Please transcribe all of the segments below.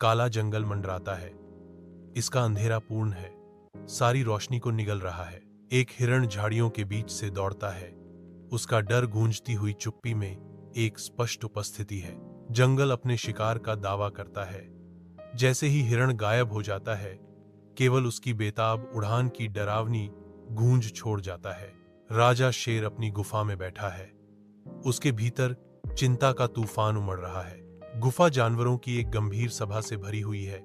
काला जंगल मंडराता है। इसका अंधेरा पूर्ण है, सारी रोशनी को निगल रहा है। एक हिरण झाड़ियों के बीच से दौड़ता है। उसका डर गूंजती हुई चुप्पी में एक स्पष्ट उपस्थिति है। जंगल अपने शिकार का दावा करता है। जैसे ही हिरण गायब हो जाता है, केवल उसकी बेताब उड़ान की डरावनी गूंज छोड़ जाता है। राजा शेर अपनी गुफा में बैठा है। उसके भीतर चिंता का तूफान उमड़ रहा है। गुफा जानवरों की एक गंभीर सभा से भरी हुई है।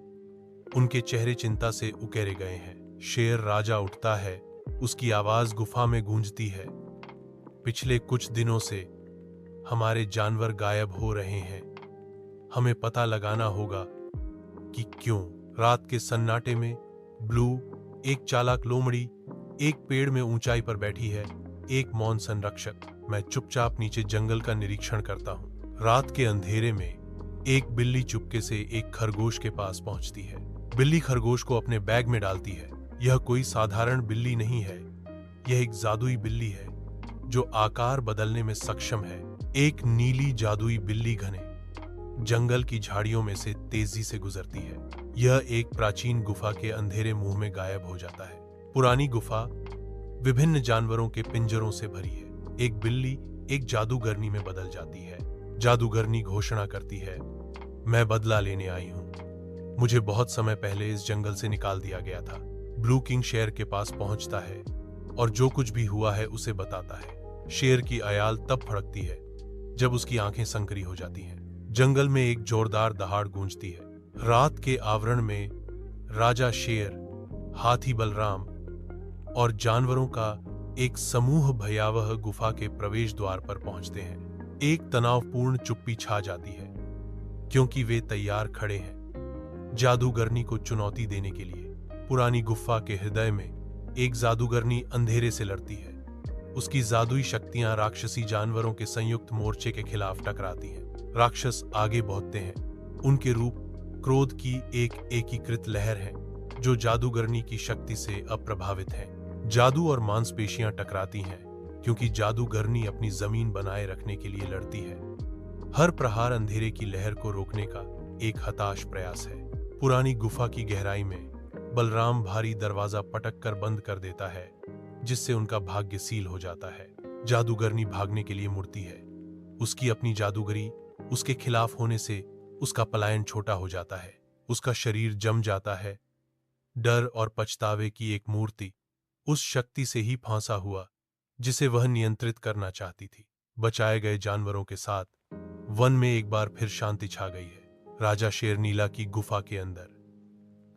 उनके चेहरे चिंता से उकेरे गए हैं। शेर राजा उठता है। उसकी आवाज गुफा में गूंजती है। पिछले कुछ दिनों से हमारे जानवर गायब हो रहे हैं। हमें पता लगाना होगा कि क्यों। रात के सन्नाटे में ब्लू, एक चालाक लोमड़ी, एक पेड़ में ऊंचाई पर बैठी है, एक मौन संरक्षक। मैं चुपचाप नीचे जंगल का निरीक्षण करता हूँ। रात के अंधेरे में एक बिल्ली चुपके से एक खरगोश के पास पहुंचती है। बिल्ली खरगोश को अपने बैग में डालती है। यह कोई साधारण बिल्ली नहीं है, यह एक जादुई बिल्ली है जो आकार बदलने में सक्षम है। एक नीली जादुई बिल्ली घने जंगल की झाड़ियों में से तेजी से गुजरती है। यह एक प्राचीन गुफा के अंधेरे मुंह में गायब हो जाता है। पुरानी गुफा विभिन्न जानवरों के पिंजरों से भरी है। एक बिल्ली एक जादूगरनी में बदल जाती है। जादूगरनी घोषणा करती है, मैं बदला लेने आई हूं। मुझे बहुत समय पहले इस जंगल से निकाल दिया गया था। ब्लू किंग शेर के पास पहुंचता है और जो कुछ भी हुआ है उसे बताता है। शेर की आयाल तब फड़कती है जब उसकी आंखें संकरी हो जाती हैं। जंगल में एक जोरदार दहाड़ गूंजती है। रात के आवरण में राजा शेर, हाथी बलराम और जानवरों का एक समूह भयावह गुफा के प्रवेश द्वार पर पहुंचते हैं। एक तनावपूर्ण चुप्पी छा जाती है क्योंकि वे तैयार खड़े हैं जादूगरनी को चुनौती देने के लिए। पुरानी गुफा के हृदय में एक जादूगरनी अंधेरे से लड़ती है। उसकी जादुई शक्तियां राक्षसी जानवरों के संयुक्त मोर्चे के खिलाफ टकराती हैं। राक्षस आगे बढ़ते हैं। उनके रूप क्रोध की एक एकीकृत लहर है जो जादूगरनी की शक्ति से अप्रभावित है। जादू और मांसपेशियां टकराती हैं क्योंकि जादूगरनी अपनी जमीन बनाए रखने के लिए लड़ती है। हर प्रहार अंधेरे की लहर को रोकने का एक हताश प्रयास है। पुरानी गुफा की गहराई में बलराम भारी दरवाजा पटक कर बंद कर देता है, जिससे उनका भाग्य सील हो जाता है। जादूगरनी भागने के लिए मुड़ती है। उसकी अपनी जादूगरी उसके खिलाफ होने से उसका पलायन छोटा हो जाता है। उसका शरीर जम जाता है। डर और पछतावे की एक मूर्ति उस शक्ति से ही फांसा हुआ जिसे वह नियंत्रित करना चाहती थी। बचाए गए जानवरों के साथ वन में एक बार फिर शांति छा गई है। राजा शेर नीला की गुफा के अंदर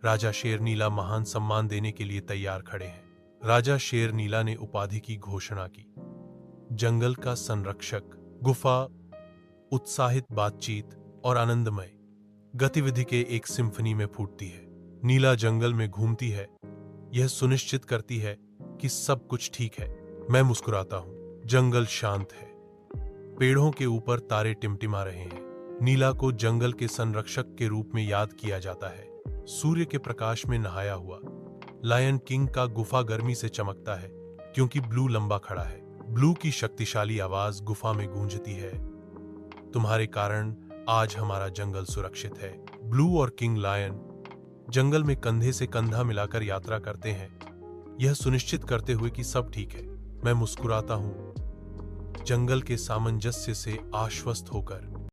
राजा शेर नीला महान सम्मान देने के लिए तैयार खड़े हैं। राजा शेर नीला ने उपाधि की घोषणा की। जंगल का संरक्षक। गुफा उत्साहित बातचीत और आनंदमय गतिविधि के एक सिम्फनी में फूटती है। नीला जंगल में घूमती है। यह सुनिश्चित करती है कि सब कुछ ठीक है। मैं मुस्कुराता हूं। जंगल शांत है। पेड़ों के ऊपर तारे टिमटिमा रहे हैं। नीला को जंगल के संरक्षक के रूप में याद किया जाता है। सूर्य के प्रकाश में नहाया हुआ लायन किंग का गुफा गर्मी से चमकता है क्योंकि ब्लू लंबा खड़ा है। ब्लू की शक्तिशाली आवाज गुफा में गूंजती है, तुम्हारे कारण आज हमारा जंगल सुरक्षित है। ब्लू और किंग लायन जंगल में कंधे से कंधा मिलाकर यात्रा करते हैं, यह सुनिश्चित करते हुए कि सब ठीक है। मैं मुस्कुराता हूं, जंगल के सामंजस्य से आश्वस्त होकर।